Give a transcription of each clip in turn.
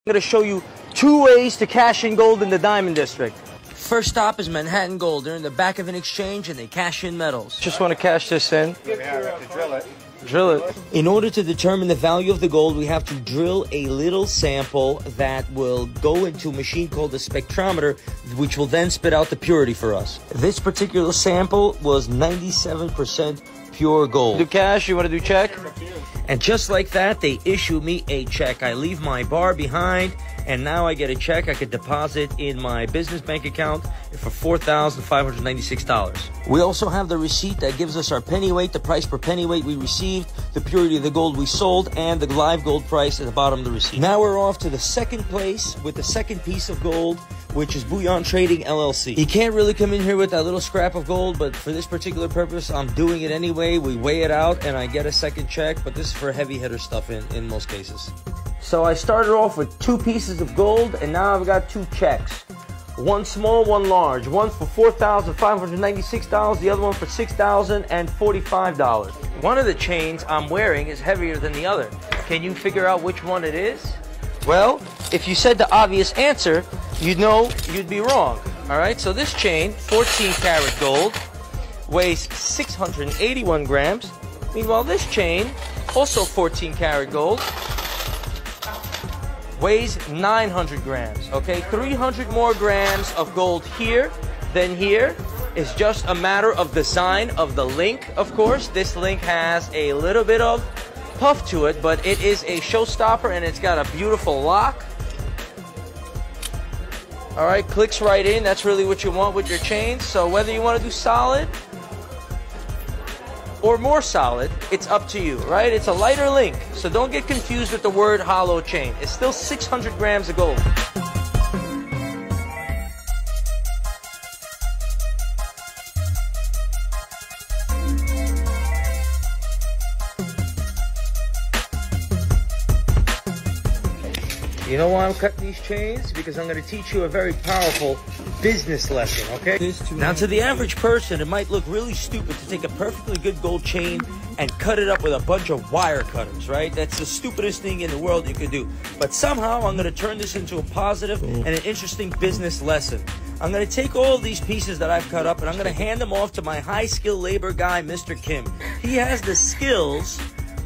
I'm going to show you 2 ways to cash in gold in the Diamond District. First stop is Manhattan Gold. They're in the back of an exchange and they cash in metals. Just want to cash this in. Yeah, have to drill it. Drill it. In order to determine the value of the gold, we have to drill a little sample that will go into a machine called a spectrometer, which will then spit out the purity for us. This particular sample was 97% pure gold. Do cash? You want to do check? And just like that, they issue me a check. I leave my bar behind, and now I get a check I could deposit in my business bank account for $4,596. We also have the receipt that gives us our pennyweight, the price per pennyweight we received, the purity of the gold we sold, and the live gold price at the bottom of the receipt. Now we're off to the second place with the second piece of gold, which is Bullion Trading LLC. You can't really come in here with that little scrap of gold, but for this particular purpose, I'm doing it anyway. We weigh it out, and I get a second check, but this is for heavy hitter stuff in most cases. So I started off with 2 pieces of gold, and now I've got 2 checks. One small, one large. One for $4,596, the other one for $6,045. One of the chains I'm wearing is heavier than the other. Can you figure out which one it is? Well, if you said the obvious answer, you'd know you'd be wrong. All right, so this chain, 14 karat gold, weighs 681 grams. Meanwhile, this chain, also 14 karat gold, weighs 900 grams, okay? 300 more grams of gold here than here. It's just a matter of design of the link, of course. This link has a little bit of puff to it, but it is a showstopper, and it's got a beautiful lock. All right, clicks right in. That's really what you want with your chains. So whether you want to do solid or more solid, it's up to you, right? It's a lighter link, so don't get confused with the word hollow chain. It's still 600 grams of gold. You know why I'm cutting these chains? Because I'm going to teach you a very powerful business lesson, okay? Now, to the average person, it might look really stupid to take a perfectly good gold chain and cut it up with a bunch of wire cutters, right? That's the stupidest thing in the world you could do. But somehow, I'm going to turn this into a positive and an interesting business lesson. I'm going to take all of these pieces that I've cut up, and I'm going to hand them off to my high-skill labor guy, Mr. Kim. He has the skills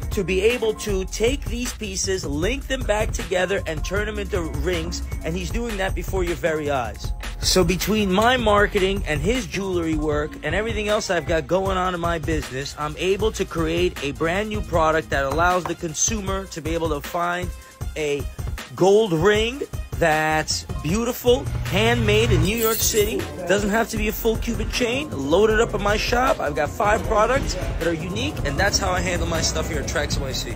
to be able to take these pieces, link them back together, and turn them into rings, and he's doing that before your very eyes. So between my marketing and his jewelry work and everything else I've got going on in my business, I'm able to create a brand new product that allows the consumer to be able to find a gold ring that's beautiful, handmade in New York City. Doesn't have to be a full Cuban chain. Load it up in my shop. I've got 5 products that are unique, and that's how I handle my stuff here at Trax NYC.